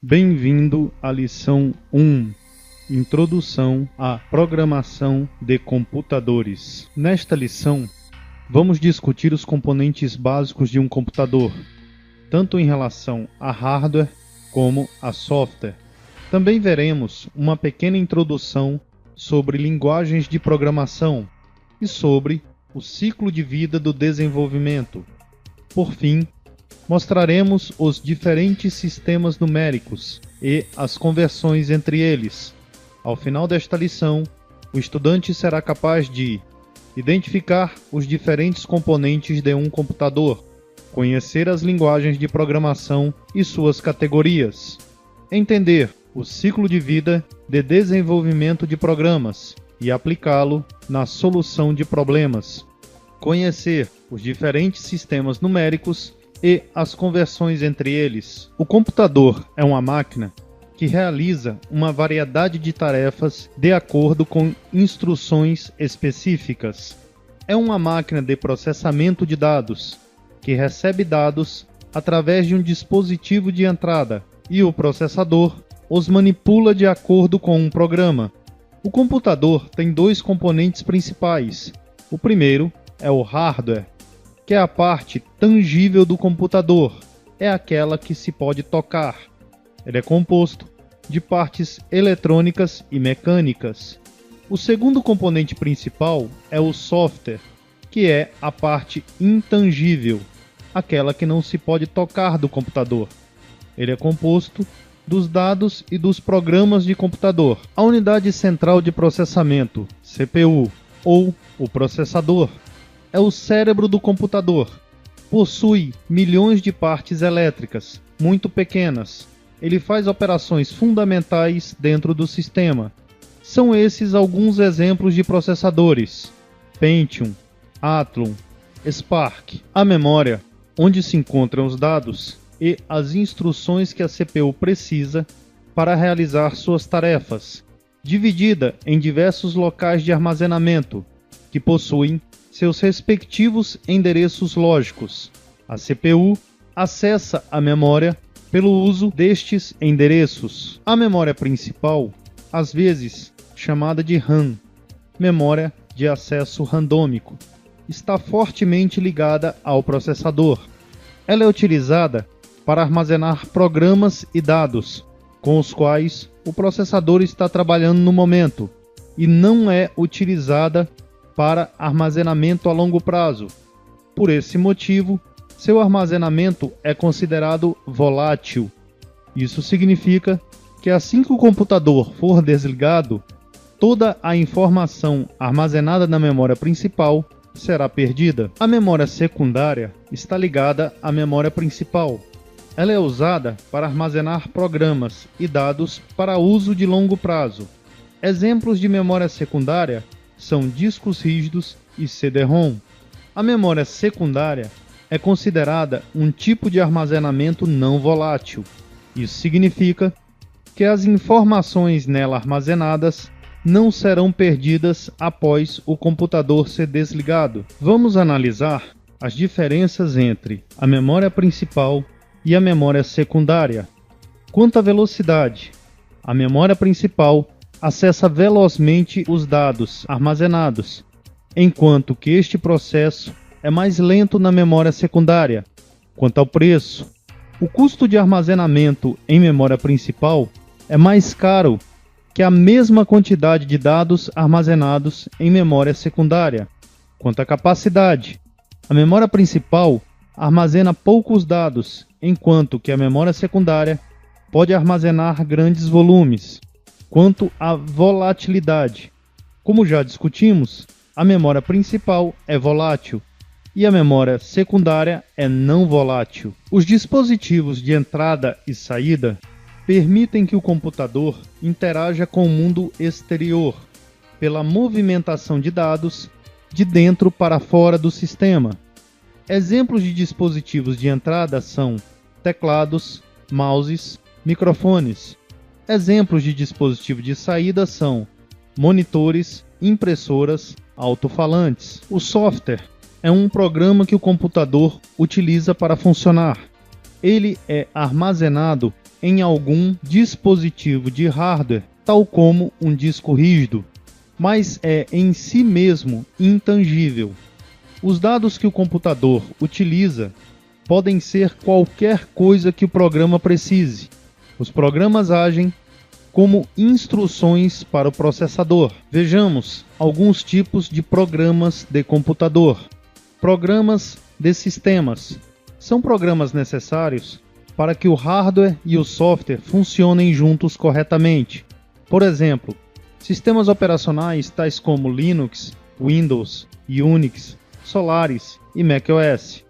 Bem-vindo à lição 1, Introdução à Programação de Computadores. Nesta lição, vamos discutir os componentes básicos de um computador, tanto em relação a hardware como a software. Também veremos uma pequena introdução sobre linguagens de programação e sobre o ciclo de vida do desenvolvimento. Por fim, mostraremos os diferentes sistemas numéricos e as conversões entre eles. Ao final desta lição, o estudante será capaz de identificar os diferentes componentes de um computador, conhecer as linguagens de programação e suas categorias, entender o ciclo de vida de desenvolvimento de programas e aplicá-lo na solução de problemas, conhecer os diferentes sistemas numéricos e as conversões entre eles. O computador é uma máquina que realiza uma variedade de tarefas de acordo com instruções específicas. É uma máquina de processamento de dados, que recebe dados através de um dispositivo de entrada, e o processador os manipula de acordo com um programa. O computador tem dois componentes principais. O primeiro é o hardware, que é a parte tangível do computador, é aquela que se pode tocar. Ele é composto de partes eletrônicas e mecânicas. O segundo componente principal é o software, que é a parte intangível, aquela que não se pode tocar do computador. Ele é composto dos dados e dos programas de computador. A unidade central de processamento, CPU, ou o processador, é o cérebro do computador. Possui milhões de partes elétricas, muito pequenas. Ele faz operações fundamentais dentro do sistema. São esses alguns exemplos de processadores: Pentium, Athlon, Spark. A memória, onde se encontram os dados e as instruções que a CPU precisa para realizar suas tarefas, dividida em diversos locais de armazenamento, que possuem seus respectivos endereços lógicos. A CPU acessa a memória pelo uso destes endereços. A memória principal, às vezes chamada de RAM, memória de acesso randômico, está fortemente ligada ao processador. Ela é utilizada para armazenar programas e dados com os quais o processador está trabalhando no momento, e não é utilizada para armazenamento a longo prazo. Por esse motivo, seu armazenamento é considerado volátil. Isso significa que assim que o computador for desligado, toda a informação armazenada na memória principal será perdida. A memória secundária está ligada à memória principal. Ela é usada para armazenar programas e dados para uso de longo prazo. Exemplos de memória secundária são discos rígidos e CD-ROM. A memória secundária é considerada um tipo de armazenamento não volátil. Isso significa que as informações nela armazenadas não serão perdidas após o computador ser desligado. Vamos analisar as diferenças entre a memória principal e a memória secundária. Quanto à velocidade, a memória principal acessa velozmente os dados armazenados, enquanto que este processo é mais lento na memória secundária. Quanto ao preço, o custo de armazenamento em memória principal é mais caro que a mesma quantidade de dados armazenados em memória secundária. Quanto à capacidade, a memória principal armazena poucos dados, enquanto que a memória secundária pode armazenar grandes volumes. Quanto à volatilidade, como já discutimos, a memória principal é volátil e a memória secundária é não volátil. Os dispositivos de entrada e saída permitem que o computador interaja com o mundo exterior pela movimentação de dados de dentro para fora do sistema. Exemplos de dispositivos de entrada são teclados, mouses, microfones. Exemplos de dispositivo de saída são monitores, impressoras, alto-falantes. O software é um programa que o computador utiliza para funcionar. Ele é armazenado em algum dispositivo de hardware, tal como um disco rígido, mas é em si mesmo intangível. Os dados que o computador utiliza podem ser qualquer coisa que o programa precise. Os programas agem como instruções para o processador. Vejamos alguns tipos de programas de computador. Programas de sistemas. São programas necessários para que o hardware e o software funcionem juntos corretamente. Por exemplo, sistemas operacionais tais como Linux, Windows, Unix, Solaris e macOS.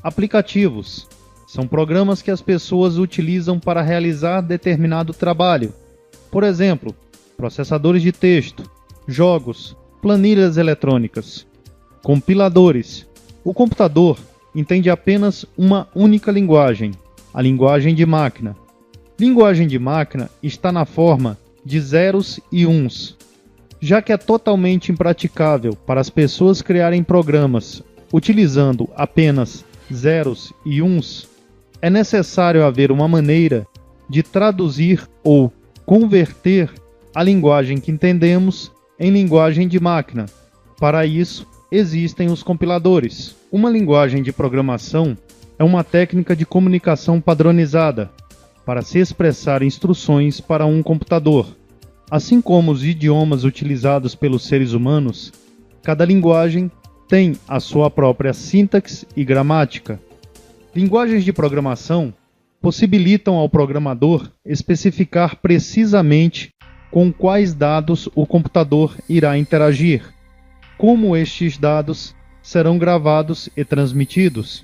Aplicativos. São programas que as pessoas utilizam para realizar determinado trabalho. Por exemplo, processadores de texto, jogos, planilhas eletrônicas. Compiladores. O computador entende apenas uma única linguagem, a linguagem de máquina. Linguagem de máquina está na forma de zeros e uns. Já que é totalmente impraticável para as pessoas criarem programas utilizando apenas zeros e uns, é necessário haver uma maneira de traduzir ou converter a linguagem que entendemos em linguagem de máquina. Para isso, existem os compiladores. Uma linguagem de programação é uma técnica de comunicação padronizada para se expressar instruções para um computador. Assim como os idiomas utilizados pelos seres humanos, cada linguagem tem a sua própria sintaxe e gramática. Linguagens de programação possibilitam ao programador especificar precisamente com quais dados o computador irá interagir, como estes dados serão gravados e transmitidos,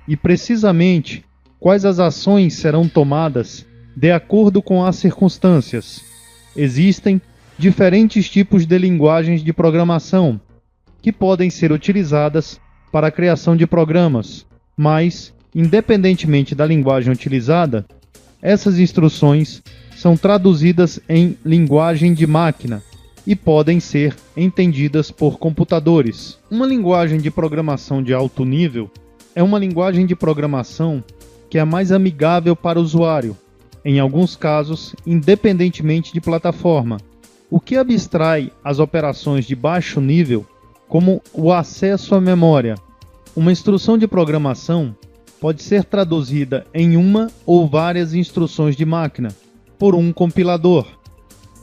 e precisamente quais as ações serão tomadas de acordo com as circunstâncias. Existem diferentes tipos de linguagens de programação que podem ser utilizadas para a criação de programas, mas, independentemente da linguagem utilizada, essas instruções são traduzidas em linguagem de máquina e podem ser entendidas por computadores. Uma linguagem de programação de alto nível é uma linguagem de programação que é mais amigável para o usuário, em alguns casos, independentemente de plataforma, o que abstrai as operações de baixo nível, como o acesso à memória. Uma instrução de programação pode ser traduzida em uma ou várias instruções de máquina por um compilador.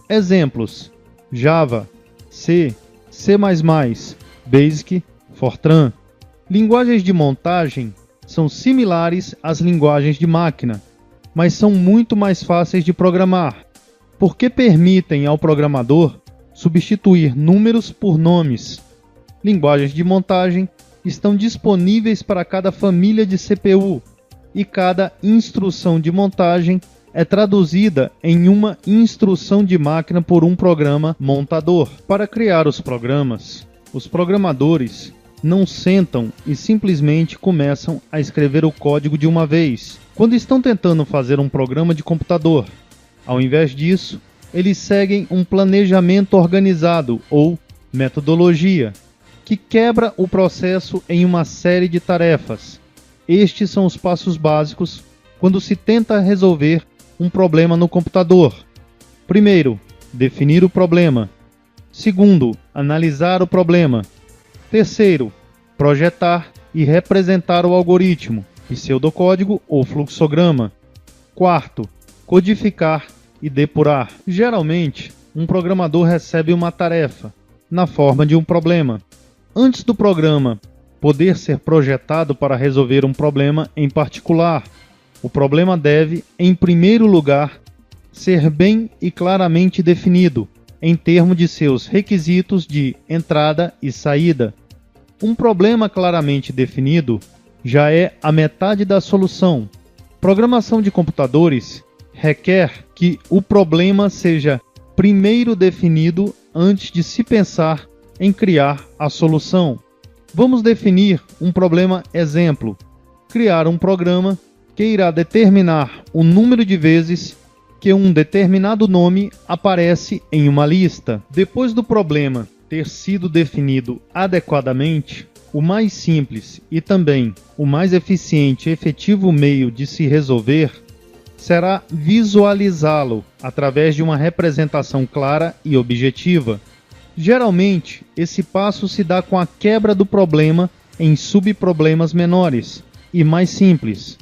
Exemplos: Java, C, C++, Basic, Fortran. Linguagens de montagem são similares às linguagens de máquina, mas são muito mais fáceis de programar, porque permitem ao programador substituir números por nomes. Linguagens de montagem estão disponíveis para cada família de CPU, e cada instrução de montagem é traduzida em uma instrução de máquina por um programa montador. Para criar os programas, os programadores não sentam e simplesmente começam a escrever o código de uma vez, quando estão tentando fazer um programa de computador. Ao invés disso, eles seguem um planejamento organizado ou metodologia, que quebra o processo em uma série de tarefas. Estes são os passos básicos quando se tenta resolver um problema no computador. Primeiro, definir o problema. Segundo, analisar o problema. Terceiro, projetar e representar o algoritmo, pseudocódigo ou fluxograma. Quarto, codificar e depurar. Geralmente, um programador recebe uma tarefa na forma de um problema. Antes do programa poder ser projetado para resolver um problema em particular, o problema deve, em primeiro lugar, ser bem e claramente definido, em termos de seus requisitos de entrada e saída. Um problema claramente definido já é a metade da solução. Programação de computadores requer que o problema seja primeiro definido antes de se pensar em criar a solução. Vamos definir um problema exemplo. Criar um programa que irá determinar o número de vezes que um determinado nome aparece em uma lista. Depois do problema ter sido definido adequadamente, o mais simples e também o mais eficiente e efetivo meio de se resolver será visualizá-lo através de uma representação clara e objetiva. Geralmente, esse passo se dá com a quebra do problema em subproblemas menores e mais simples.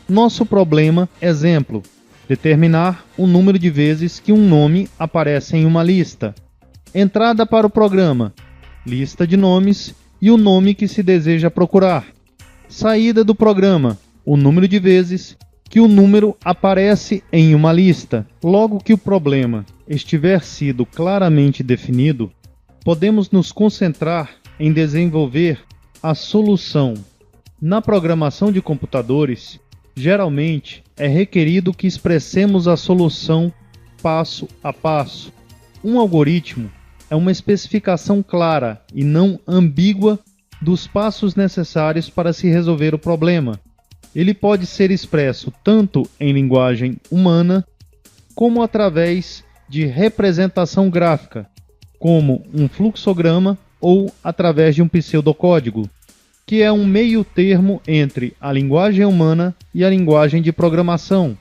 Nosso problema, exemplo, determinar o número de vezes que um nome aparece em uma lista. Entrada para o programa, lista de nomes e o nome que se deseja procurar. Saída do programa, o número de vezes que o número aparece em uma lista. Logo que o problema estiver sido claramente definido, podemos nos concentrar em desenvolver a solução. Na programação de computadores, geralmente é requerido que expressemos a solução passo a passo. Um algoritmo é uma especificação clara e não ambígua dos passos necessários para se resolver o problema. Ele pode ser expresso tanto em linguagem humana, como através de representação gráfica, como um fluxograma ou através de um pseudocódigo, que é um meio termo entre a linguagem humana e a linguagem de programação.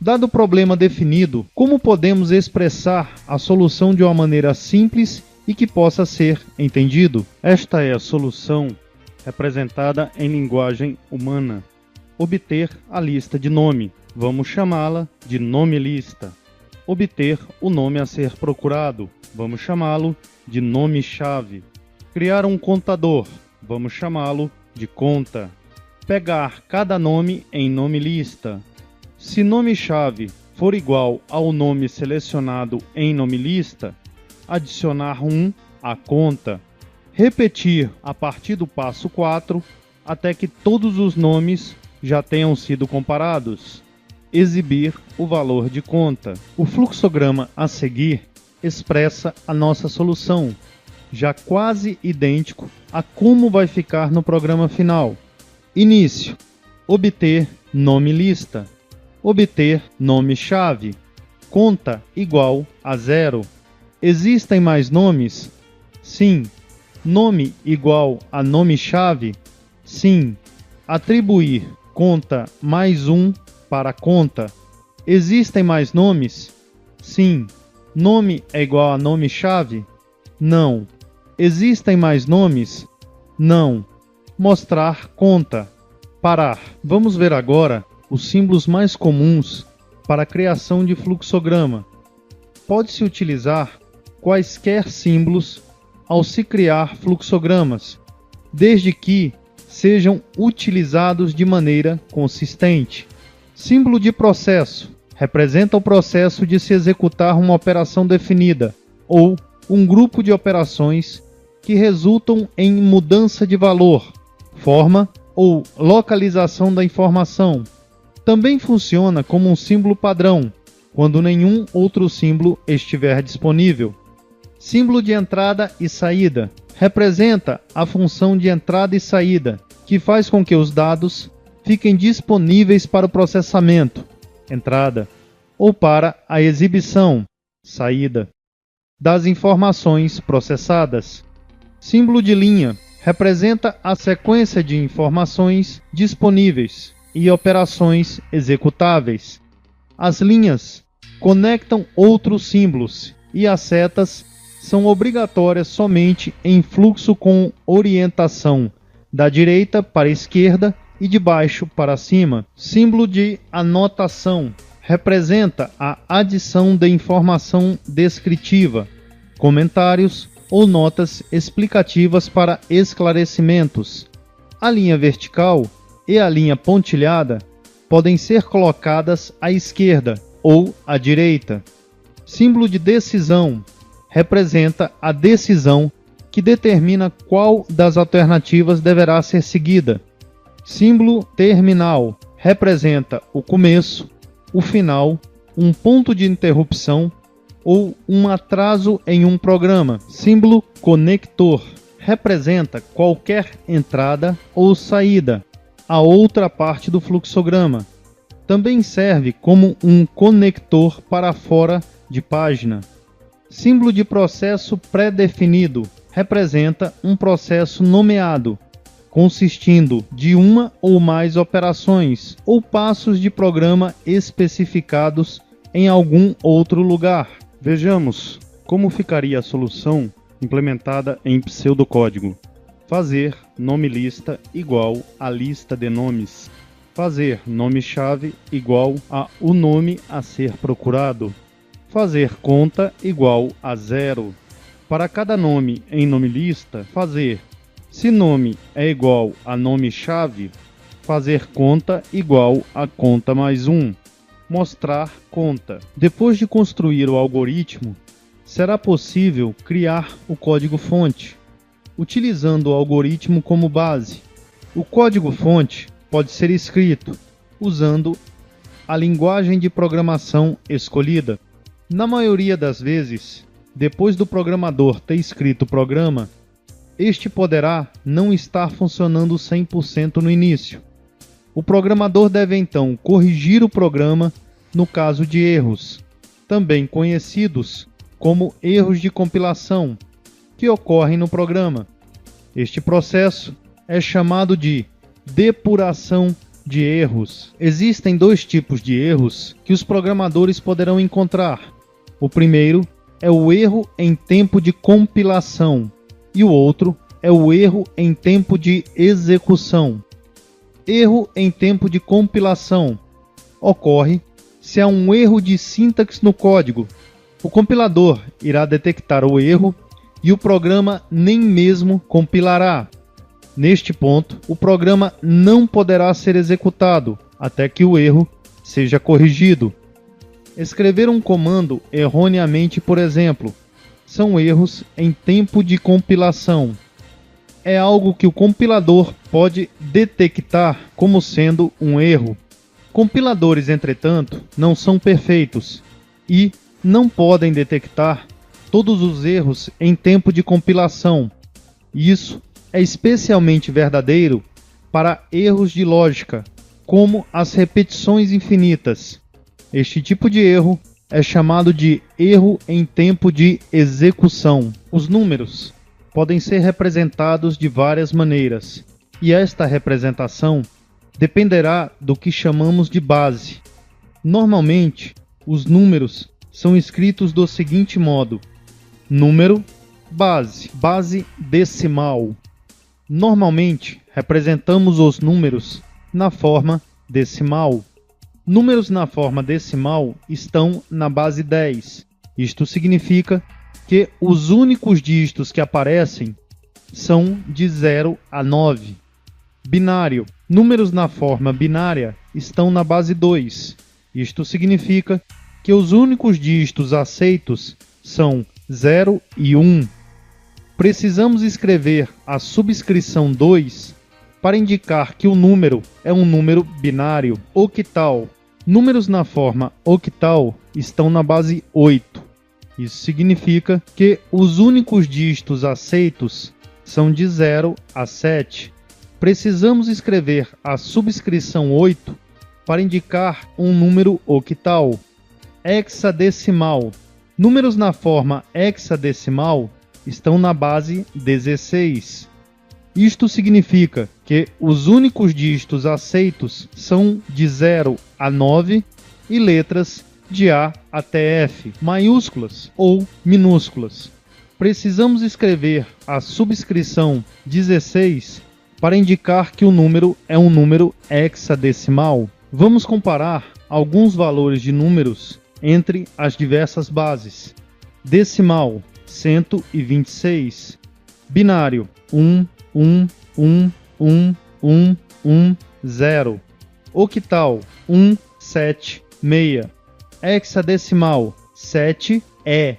Dado o problema definido, como podemos expressar a solução de uma maneira simples e que possa ser entendido? Esta é a solução representada em linguagem humana. Obter a lista de nome. Vamos chamá-la de nome-lista. Obter o nome a ser procurado. Vamos chamá-lo de nome-chave. Criar um contador. Vamos chamá-lo de conta. Pegar cada nome em nome-lista. Se nome-chave for igual ao nome selecionado em nome-lista, adicionar 1 à conta. Repetir a partir do passo 4 até que todos os nomes já tenham sido comparados. Exibir o valor de conta. O fluxograma a seguir expressa a nossa solução, já quase idêntico a como vai ficar no programa final. Início. Obter nome-lista. Obter nome-chave. Conta igual a 0. Existem mais nomes? Sim. Nome igual a nome-chave? Sim. Atribuir conta mais 1 para conta. Existem mais nomes? Sim. Nome é igual a nome-chave? Não. Existem mais nomes? Não. Mostrar conta. Parar. Vamos ver agora os símbolos mais comuns para a criação de fluxograma. Pode-se utilizar quaisquer símbolos ao se criar fluxogramas, desde que sejam utilizados de maneira consistente. Símbolo de processo representa o processo de se executar uma operação definida ou um grupo de operações que resultam em mudança de valor, forma ou localização da informação. Também funciona como um símbolo padrão, quando nenhum outro símbolo estiver disponível. Símbolo de entrada e saída representa a função de entrada e saída, que faz com que os dados fiquem disponíveis para o processamento, entrada, ou para a exibição, saída, das informações processadas. Símbolo de linha representa a sequência de informações disponíveis e operações executáveis. As linhas conectam outros símbolos e as setas são obrigatórias somente em fluxo com orientação da direita para a esquerda e de baixo para cima. Símbolo de anotação representa a adição de informação descritiva, comentários ou notas explicativas para esclarecimentos. A linha vertical e a linha pontilhada podem ser colocadas à esquerda ou à direita. Símbolo de decisão representa a decisão que determina qual das alternativas deverá ser seguida. Símbolo terminal representa o começo, o final, um ponto de interrupção ou um atraso em um programa. Símbolo conector representa qualquer entrada ou saída a outra parte do fluxograma. Também serve como um conector para fora de página. Símbolo de processo pré-definido representa um processo nomeado, consistindo de uma ou mais operações ou passos de programa especificados em algum outro lugar. Vejamos como ficaria a solução implementada em pseudocódigo. Fazer nome-lista igual a lista de nomes. Fazer nome-chave igual a o nome a ser procurado. Fazer conta igual a 0. Para cada nome em nome-lista, fazer, se nome é igual a nome-chave, fazer conta igual a conta mais 1. Mostrar conta. Depois de construir o algoritmo, será possível criar o código-fonte, utilizando o algoritmo como base. O código-fonte pode ser escrito usando a linguagem de programação escolhida. Na maioria das vezes, depois do programador ter escrito o programa, este poderá não estar funcionando 100% no início. O programador deve então corrigir o programa no caso de erros, também conhecidos como erros de compilação, que ocorrem no programa. Este processo é chamado de depuração de erros. Existem dois tipos de erros que os programadores poderão encontrar. O primeiro é o erro em tempo de compilação e o outro é o erro em tempo de execução. Erro em tempo de compilação ocorre se há um erro de sintaxe no código. O compilador irá detectar o erro e o programa nem mesmo compilará. Neste ponto, o programa não poderá ser executado até que o erro seja corrigido. Escrever um comando erroneamente, por exemplo, são erros em tempo de compilação. É algo que o compilador pode detectar como sendo um erro. Compiladores, entretanto, não são perfeitos e não podem detectar todos os erros em tempo de compilação. Isso é especialmente verdadeiro para erros de lógica, como as repetições infinitas. Este tipo de erro é chamado de erro em tempo de execução. Os números podem ser representados de várias maneiras, e esta representação dependerá do que chamamos de base. Normalmente, os números são escritos do seguinte modo: número, base, base decimal. Normalmente, representamos os números na forma decimal. Números na forma decimal estão na base 10. Isto significa que os únicos dígitos que aparecem são de 0 a 9. Binário. Números na forma binária estão na base 2. Isto significa que os únicos dígitos aceitos são 0 e 1. Precisamos escrever a subscrição 2 para indicar que o número é um número binário. Octal. Números na forma octal estão na base 8. Isso significa que os únicos dígitos aceitos são de 0 a 7. Precisamos escrever a subscrição 8 para indicar um número octal. Hexadecimal. Números na forma hexadecimal estão na base 16. Isto significa que os únicos dígitos aceitos são de 0 a 9 e letras de A até F, maiúsculas ou minúsculas. Precisamos escrever a subscrição 16 para indicar que o número é um número hexadecimal. Vamos comparar alguns valores de números entre as diversas bases. Decimal, 126. Binário, 1, 1, 1, 1, 1, 1, 0. Octal, 1, 7, 6. Hexadecimal, 7, E.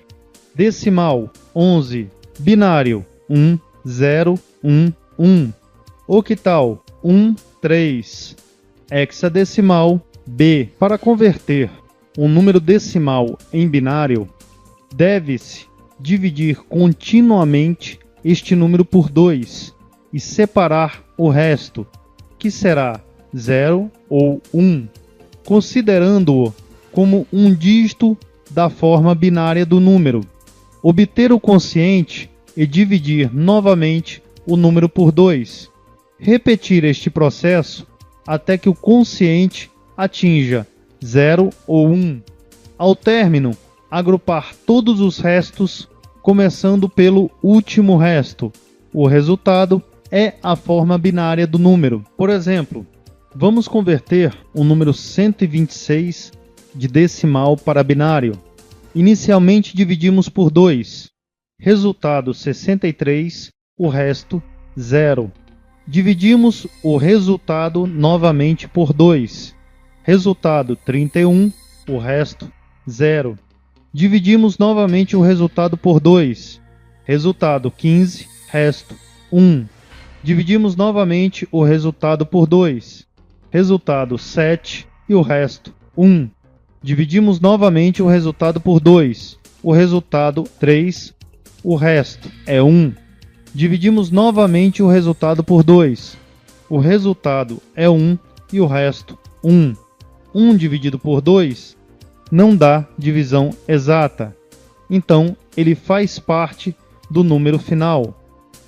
Decimal, 11. Binário, 1, 0, 1, 1. Octal, 1, 3. Hexadecimal, B. Para converter um número decimal em binário, deve-se dividir continuamente este número por 2 e separar o resto, que será 0 ou 1, considerando-o como um dígito da forma binária do número. Obter o quociente e dividir novamente o número por 2. Repetir este processo até que o quociente atinja 0 ou 1. Ao término, agrupar todos os restos, começando pelo último resto. O resultado é a forma binária do número. Por exemplo, vamos converter o número 126 de decimal para binário. Inicialmente dividimos por 2. Resultado 63, o resto 0. Dividimos o resultado novamente por 2. Resultado 31, o resto 0. Dividimos novamente o resultado por 2. Resultado 15, resto 1. Dividimos novamente o resultado por 2. Resultado 7 e o resto 1. Dividimos novamente o resultado por 2. O resultado 3, o resto é 1. Dividimos novamente o resultado por 2. O resultado é 1 e o resto 1. 1 dividido por 2 não dá divisão exata. Então, ele faz parte do número final.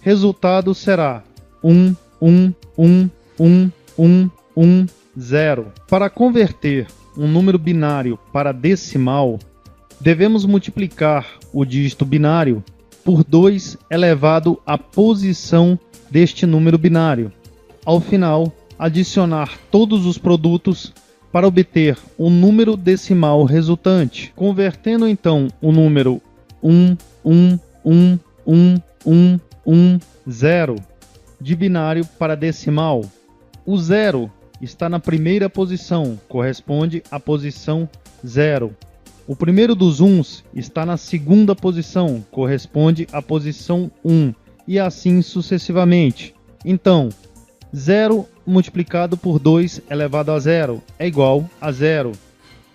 Resultado será 1, 1, 1, 1, 1, 1, 0. Para converter um número binário para decimal, devemos multiplicar o dígito binário por 2 elevado à posição deste número binário. Ao final, adicionar todos os produtos para obter o número decimal resultante. Convertendo então o número 1, 1, 1, 1, 1, 1, 0 de binário para decimal. O 0 está na primeira posição, corresponde à posição 0. O primeiro dos 1s está na segunda posição, corresponde à posição 1, e assim sucessivamente. Então, 0 multiplicado por 2 elevado a 0 é igual a 0.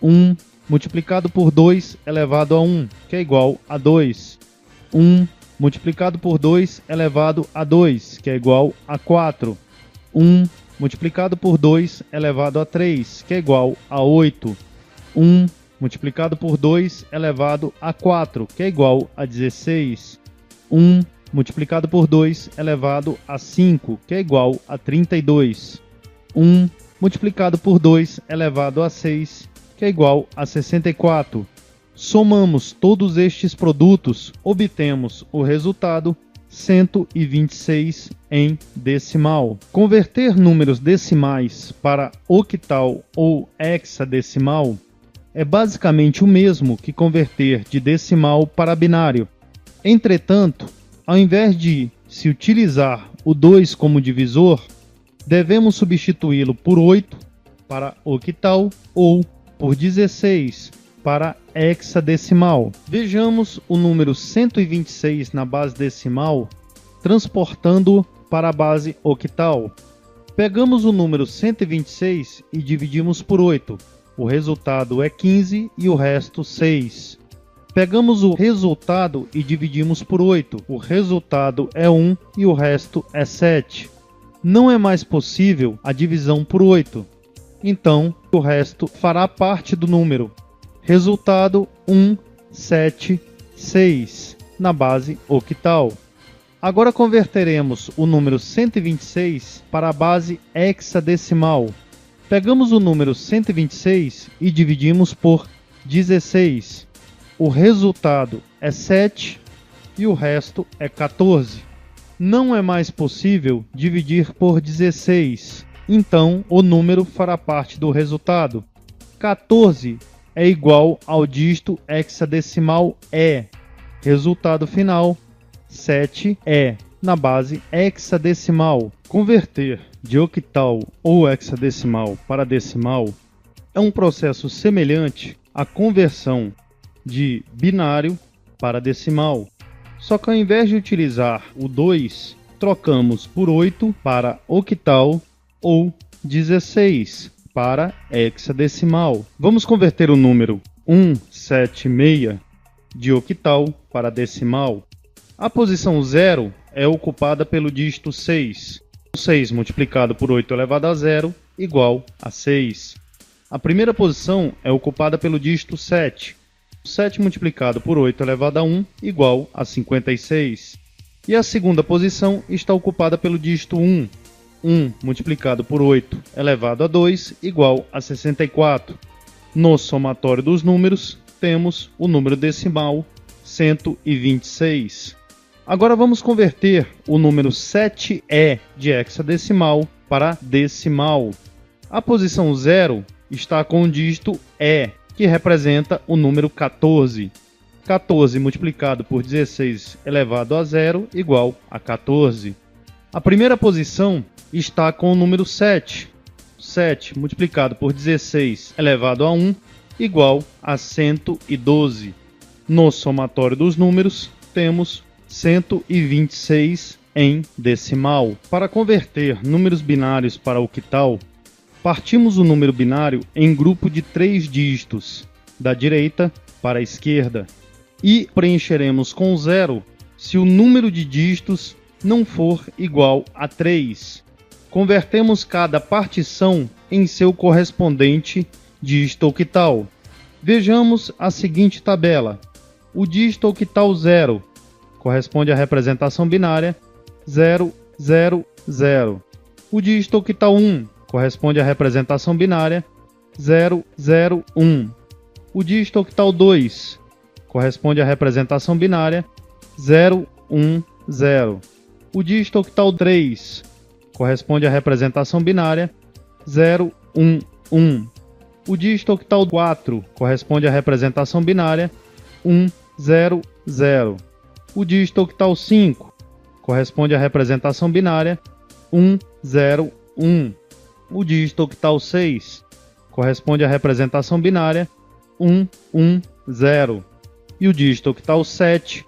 1 multiplicado por 2 elevado a 1, que é igual a 2. 1 multiplicado por 2 elevado a 2, que é igual a 4. 1 multiplicado por 2 elevado a 3, que é igual a 8. 1 multiplicado por 2 elevado a 4, que é igual a 16. 1 multiplicado por 2 elevado a 5, que é igual a 32. 1 multiplicado por 2 elevado a 6, que é igual a 64. Somamos todos estes produtos, obtemos o resultado 126 em decimal. Converter números decimais para octal ou hexadecimal é basicamente o mesmo que converter de decimal para binário. Entretanto, ao invés de se utilizar o 2 como divisor, devemos substituí-lo por 8 para octal ou por 16 para hexadecimal. Vejamos o número 126 na base decimal, transportando-o para a base octal. Pegamos o número 126 e dividimos por 8. O resultado é 15 e o resto 6. Pegamos o resultado e dividimos por 8. O resultado é 1 e o resto é 7. Não é mais possível a divisão por 8. Então, o resto fará parte do número. Resultado 1, 7, 6, na base octal. Agora converteremos o número 126 para a base hexadecimal. Pegamos o número 126 e dividimos por 16. O resultado é 7 e o resto é 14. Não é mais possível dividir por 16, então o número fará parte do resultado. 14 é igual ao dígito hexadecimal E. Resultado final, 7E, na base hexadecimal. Converter de octal ou hexadecimal para decimal é um processo semelhante à conversão de binário para decimal. Só que ao invés de utilizar o 2, trocamos por 8 para octal ou 16 para hexadecimal. Vamos converter o número 176 de octal para decimal. A posição 0 é ocupada pelo dígito 6. 6 multiplicado por 8 elevado a 0 igual a 6. A primeira posição é ocupada pelo dígito 7. 7 multiplicado por 8 elevado a 1 igual a 56. E a segunda posição está ocupada pelo dígito 1. 1 multiplicado por 8 elevado a 2 igual a 64. No somatório dos números, temos o número decimal 126. Agora vamos converter o número 7E de hexadecimal para decimal. A posição 0 está com o dígito E, que representa o número 14. 14 multiplicado por 16 elevado a 0 igual a 14. A primeira posição está com o número 7. 7 multiplicado por 16 elevado a 1 igual a 112. No somatório dos números, temos 126 em decimal. Para converter números binários para octal, partimos o número binário em grupo de 3 dígitos, da direita para a esquerda, e preencheremos com 0 se o número de dígitos não for igual a 3. Convertemos cada partição em seu correspondente dígito octal. Vejamos a seguinte tabela. O dígito octal 0 corresponde à representação binária 0, 0, 0. O dígito octal 1 corresponde à representação binária 0, 0, 1. O dígito octal 2 corresponde à representação binária 0, 1, 0. O dígito octal 3 corresponde à representação binária 0, 1, 1. O dígito octal 4 corresponde à representação binária 1, 0, 0. O dígito octal 5 corresponde à representação binária 1, 0, 1. O dígito octal 6 corresponde à representação binária 1, 1, 0. E o dígito octal 7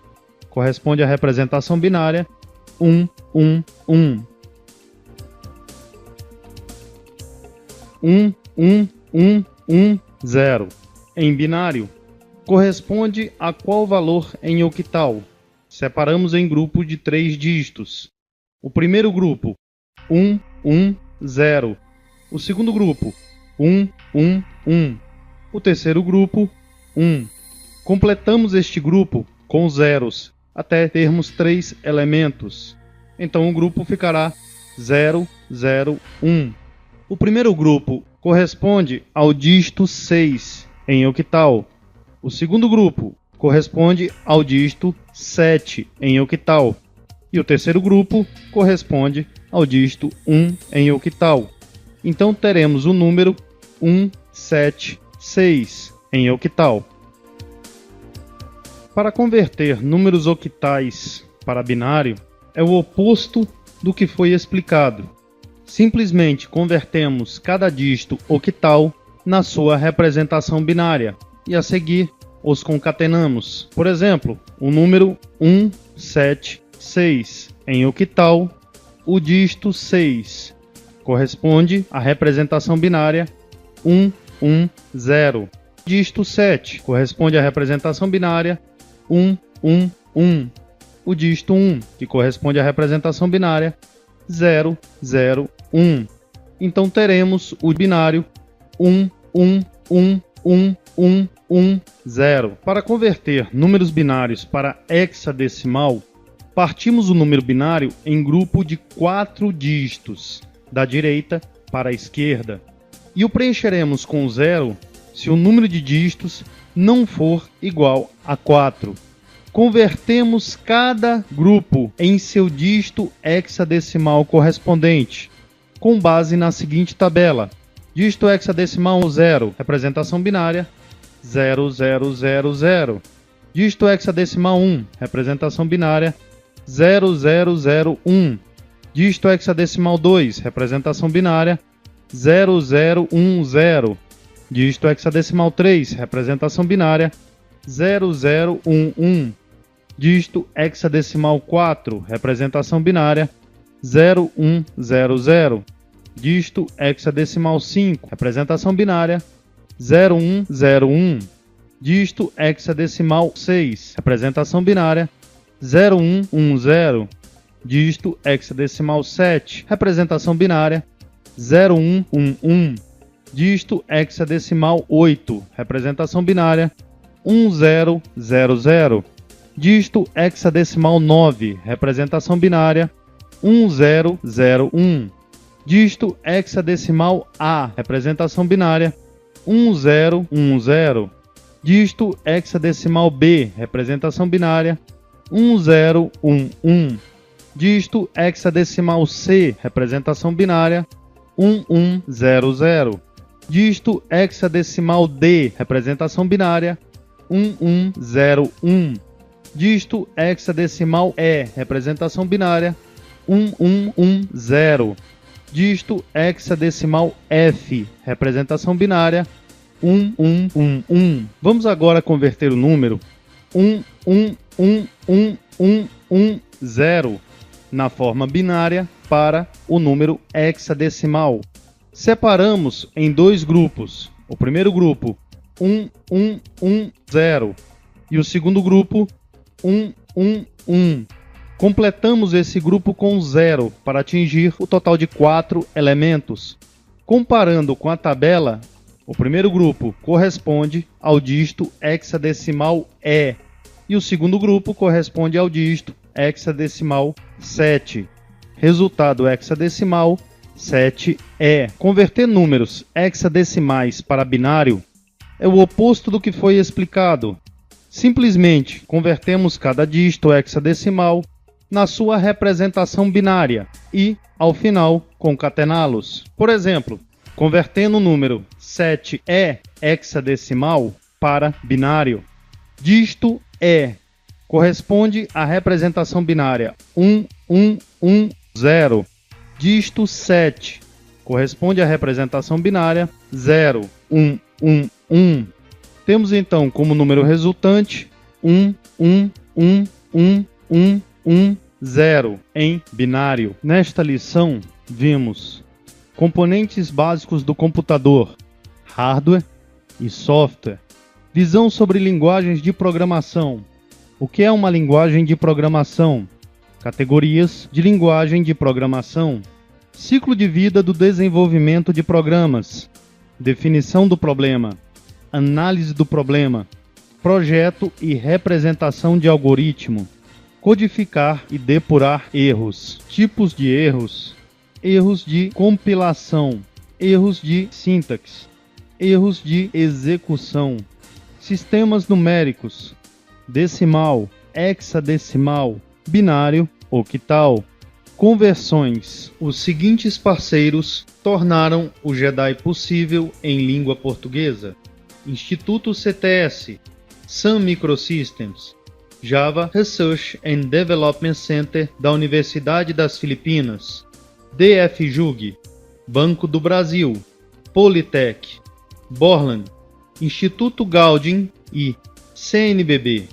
corresponde à representação binária 1, 1, 1. 1, 1, 1, 1, 0. Em binário, corresponde a qual valor em octal? Separamos em grupo de 3 dígitos. O primeiro grupo, 1, 1, 0. O segundo grupo, 1, 1, 1. O terceiro grupo, 1. Completamos este grupo com zeros, até termos 3 elementos. Então o grupo ficará 0, 0, 1. O primeiro grupo corresponde ao dígito 6 em octal. O segundo grupo corresponde ao dígito 7 em octal. E o terceiro grupo corresponde ao dígito 1 em octal. Então teremos o número 176 em octal. Para converter números octais para binário, é o oposto do que foi explicado. Simplesmente convertemos cada dígito octal na sua representação binária e a seguir os concatenamos. Por exemplo, o número 176 em octal, o dígito 6 corresponde à representação binária 110. O dígito 7 corresponde à representação binária 111. O dígito 1, que corresponde à representação binária 001. Então teremos o binário 1111110. Para converter números binários para hexadecimal, partimos o número binário em grupo de 4 dígitos, da direita para a esquerda, e o preencheremos com 0 se o número de dígitos não for igual a 4. Convertemos cada grupo em seu dígito hexadecimal correspondente, com base na seguinte tabela. Dígito hexadecimal 0, representação binária 0000. Dígito hexadecimal 1, representação binária 0001. Dígito hexadecimal 2, representação binária 0010. Dígito hexadecimal 3, representação binária 0011. Dígito hexadecimal 4, representação binária 0100. Dígito hexadecimal 5, representação binária 0101. Dígito hexadecimal 6, representação binária 0110. Dígito hexadecimal 7, representação binária 0111. Dígito hexadecimal 8, representação binária 1000. Dígito hexadecimal 9, representação binária 1001. Dígito hexadecimal A, representação binária 1010. Dígito hexadecimal B, representação binária 1011. Dígito hexadecimal C, representação binária 1100. Dígito hexadecimal D, representação binária 1101. Dígito hexadecimal E, representação binária 1110. Dígito hexadecimal F, representação binária 1111. Vamos agora converter o número 111110 na forma binária para o número hexadecimal. Separamos em dois grupos. O primeiro grupo 1110 e o segundo grupo 111. Completamos esse grupo com 0 para atingir o total de 4 elementos. Comparando com a tabela, o primeiro grupo corresponde ao dígito hexadecimal E e o segundo grupo corresponde ao dígito hexadecimal 7. Resultado hexadecimal 7E. Converter números hexadecimais para binário é o oposto do que foi explicado. Simplesmente convertemos cada dígito hexadecimal na sua representação binária e, ao final, concatená-los. Por exemplo, convertendo o número 7E hexadecimal para binário, dígito E corresponde à representação binária 1110. Dígito 7 corresponde à representação binária 0111. Temos então como número resultante 111110 em binário. Nesta lição, vimos componentes básicos do computador, hardware e software. Visão sobre linguagens de programação. O que é uma linguagem de programação? Categorias de linguagem de programação. Ciclo de vida do desenvolvimento de programas. Definição do problema. Análise do problema. Projeto e representação de algoritmo. Codificar e depurar erros. Tipos de erros. Erros de compilação. Erros de sintaxe. Erros de execução. Sistemas numéricos. Decimal, hexadecimal, binário, octal. Conversões. Os seguintes parceiros tornaram o Jedi possível em língua portuguesa: Instituto CTS, Sun Microsystems, Java Research and Development Center da Universidade das Filipinas, DFJUG, Banco do Brasil, Politec, Borland, Instituto Gaudium e CNBB.